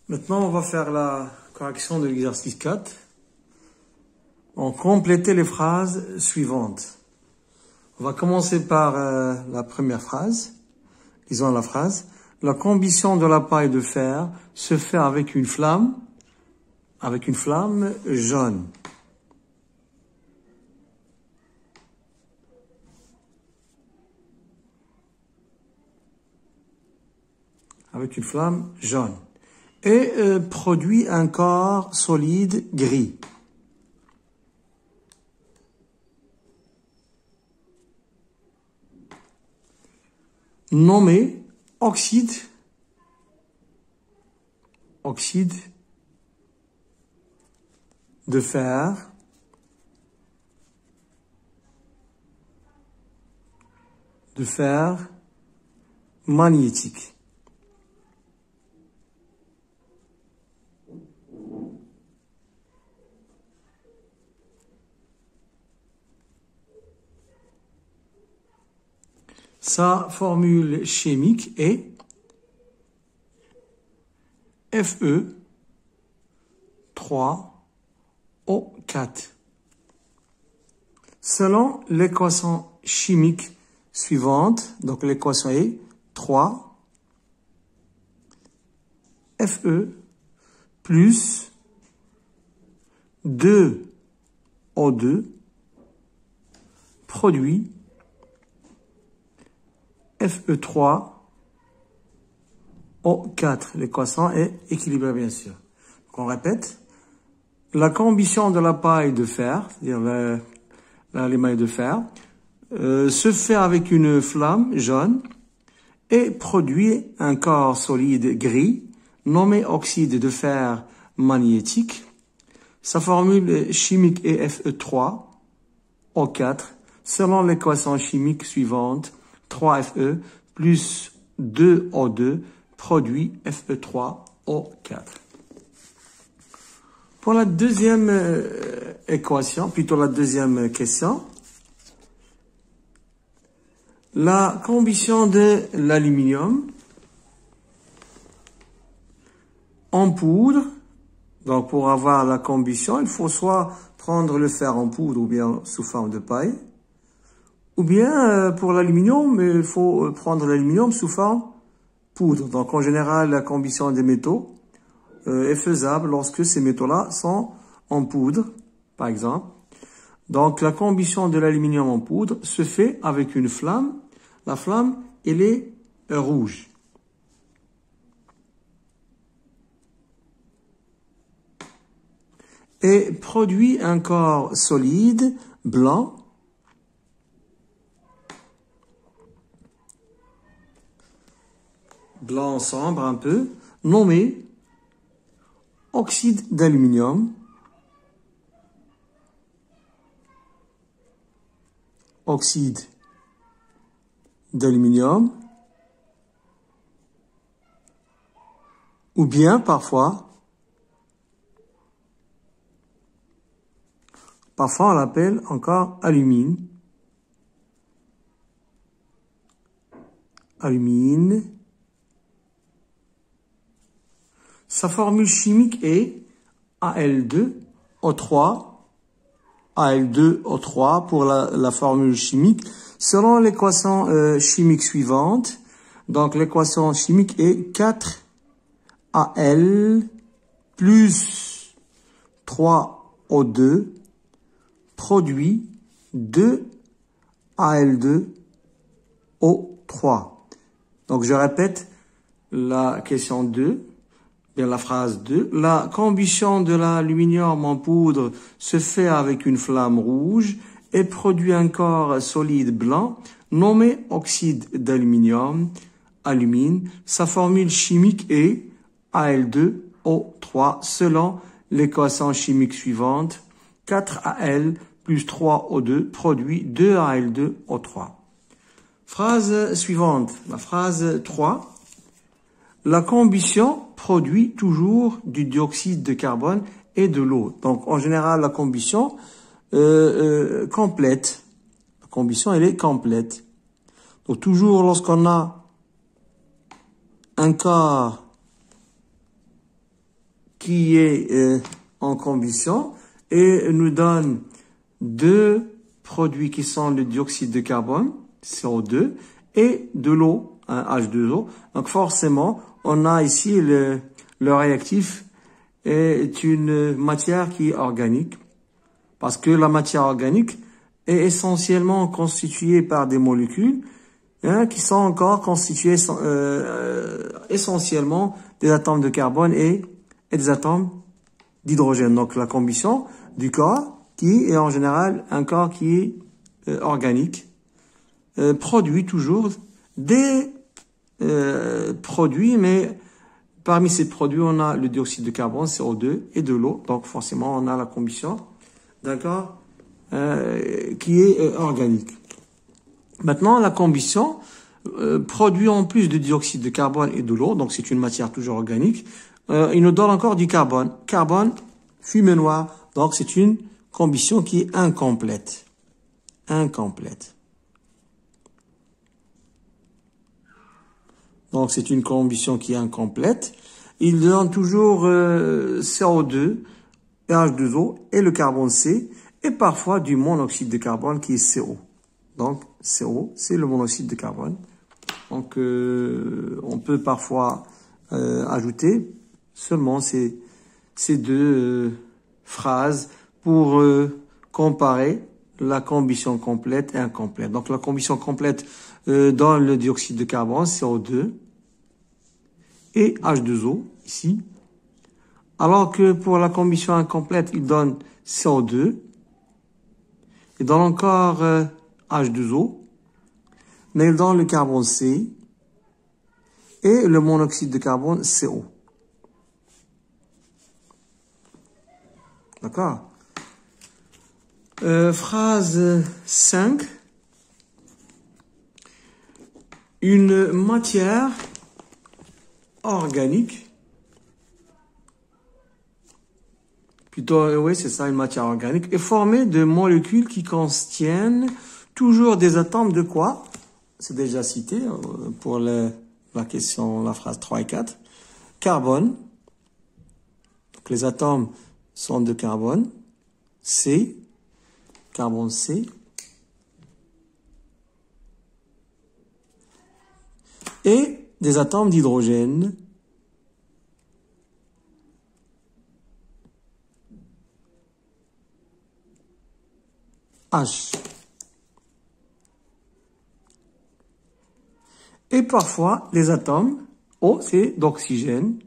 Maintenant, on va faire la correction de l'exercice 4. On complète les phrases suivantes. On va commencer par la première phrase. Lisons la phrase. La combustion de la paille de fer se fait avec une flamme jaune. Avec une flamme jaune. Et produit un corps solide gris. Nommé oxyde de fer magnétique. Sa formule chimique est Fe3O4. Selon l'équation chimique suivante, donc l'équation est 3 Fe plus 2O2 produit Fe3O4. L'équation est équilibrée, bien sûr. Donc, on répète. La combustion de la paille de fer, c'est-à-dire l'émail de fer, se fait avec une flamme jaune et produit un corps solide gris nommé oxyde de fer magnétique. Sa formule chimique est Fe3O4 selon l'équation chimique suivante. 3Fe plus 2O2 produit Fe3O4. Pour la deuxième équation, plutôt la deuxième question, la combustion de l'aluminium en poudre. Donc pour avoir la combustion, il faut soit prendre le fer en poudre ou bien sous forme de paille. Ou bien, pour l'aluminium, il faut prendre l'aluminium sous forme poudre. Donc, en général, la combustion des métaux est faisable lorsque ces métaux-là sont en poudre, par exemple. Donc, la combustion de l'aluminium en poudre se fait avec une flamme. La flamme, elle est rouge. Et produit un corps solide, blanc, blanc sombre un peu, nommé oxyde d'aluminium, ou bien parfois on l'appelle encore alumine. Sa formule chimique est Al2O3 pour la formule chimique. Selon l'équation chimique suivante, donc l'équation chimique est 4Al plus 3O2 produit 2Al2O3. Donc je répète la question 2. Bien, la phrase 2. La combustion de l'aluminium en poudre se fait avec une flamme rouge et produit un corps solide blanc nommé oxyde d'aluminium, alumine. Sa formule chimique est Al2O3 selon l'équation chimique suivante. 4Al plus 3O2 produit 2Al2O3. Phrase suivante, la phrase 3. La combustion produit toujours du dioxyde de carbone et de l'eau. Donc, en général, la combustion complète. La combustion, elle est complète. Donc, toujours lorsqu'on a un corps qui est en combustion et nous donne deux produits qui sont le dioxyde de carbone, CO2, et de l'eau, H2O. Donc forcément, on a ici le réactif est une matière qui est organique, parce que la matière organique est essentiellement constituée par des molécules qui sont encore constituées essentiellement des atomes de carbone et des atomes d'hydrogène. Donc la combustion du corps, qui est en général un corps qui est organique, produit toujours des produits, mais parmi ces produits, on a le dioxyde de carbone, CO2 et de l'eau. Donc forcément, on a la combustion, d'accord, qui est organique. Maintenant, la combustion produit en plus de dioxyde de carbone et de l'eau, donc c'est une matière toujours organique, il nous donne encore du carbone. Carbone, fumée noire, donc c'est une combustion qui est incomplète. Incomplète. Donc c'est une combustion qui est incomplète. Il donne toujours CO2, H2O et le carbone C, et parfois du monoxyde de carbone qui est CO. Donc CO, c'est le monoxyde de carbone. Donc on peut parfois ajouter seulement ces deux phrases pour comparer la combustion complète et incomplète. Donc la combustion complète donne le dioxyde de carbone, CO2 et H2O ici. Alors que pour la combustion incomplète, il donne CO2, il donne encore H2O, mais il donne le carbone C et le monoxyde de carbone CO. D'accord? Phrase 5. Une matière organique, plutôt, oui, c'est ça, une matière organique, est formée de molécules qui contiennent toujours des atomes de quoi? C'est déjà cité pour la question, la phrase 3 et 4. Carbone. Donc les atomes sont de carbone. C. Carbone C. Et des atomes d'hydrogène. H. Et parfois, les atomes, O, c'est d'oxygène.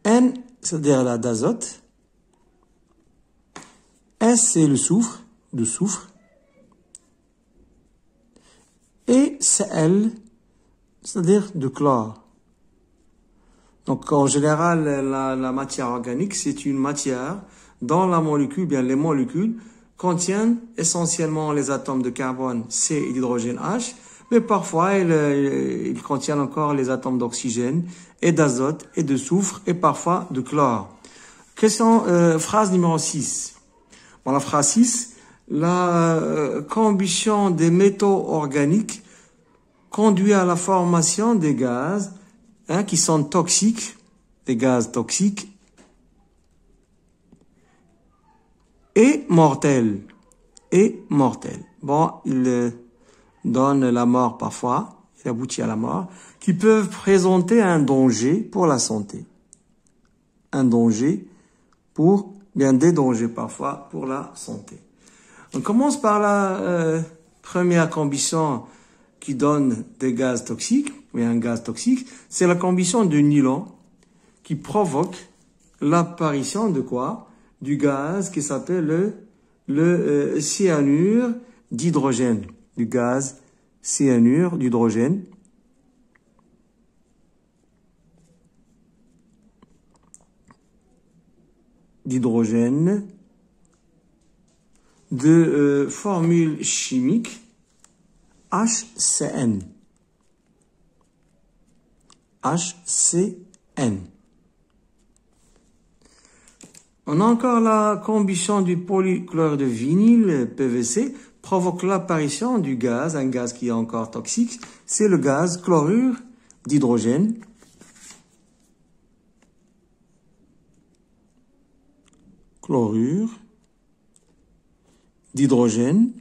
N, c'est-à-dire là d'azote. S, c'est le soufre, de soufre. Et Cl, c'est-à-dire de chlore. Donc, en général, la matière organique, c'est une matière dont la molécule, bien les molécules, contiennent essentiellement les atomes de carbone C et d'hydrogène H, mais parfois, ils contiennent encore les atomes d'oxygène et d'azote et de soufre et parfois de chlore. Phrase numéro 6. Bon, la phrase 6. La combustion des métaux organiques conduit à la formation des gaz qui sont toxiques, des gaz toxiques et mortels. Bon, il donne la mort parfois, il aboutit à la mort, qui peuvent présenter un danger pour la santé. Un danger des dangers parfois pour la santé. On commence par la première combustion qui donne des gaz toxiques, ou un gaz toxique, c'est la combustion de nylon qui provoque l'apparition de quoi? Du gaz qui s'appelle le cyanure d'hydrogène, du gaz cyanure d'hydrogène. De formule chimique HCN. HCN. On a encore la combustion du polychlore de vinyle, PVC, provoque l'apparition du gaz, un gaz qui est encore toxique, c'est le gaz chlorure d'hydrogène. chlorure d'hydrogène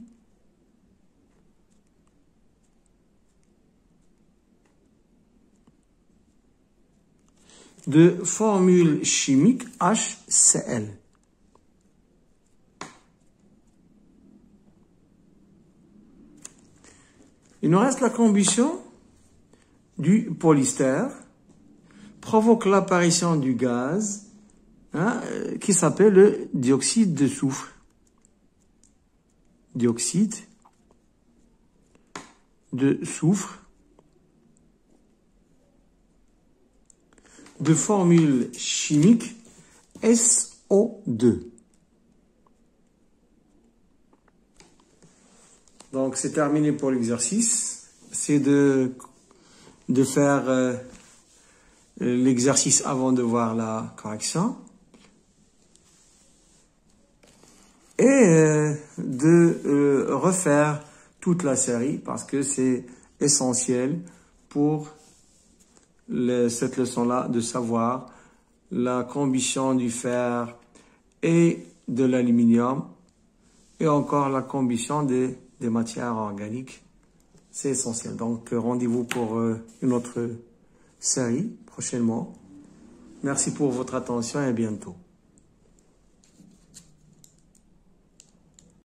de formule chimique HCl. Il nous reste la combustion du polystère, provoque l'apparition du gaz qui s'appelle le dioxyde de soufre. Dioxyde de soufre de formule chimique SO2. Donc c'est terminé pour l'exercice. C'est de faire l'exercice avant de voir la correction. Et de refaire toute la série parce que c'est essentiel pour cette leçon-là de savoir la combustion du fer et de l'aluminium et encore la combustion des matières organiques. C'est essentiel. Donc rendez-vous pour une autre série prochainement. Merci pour votre attention et à bientôt.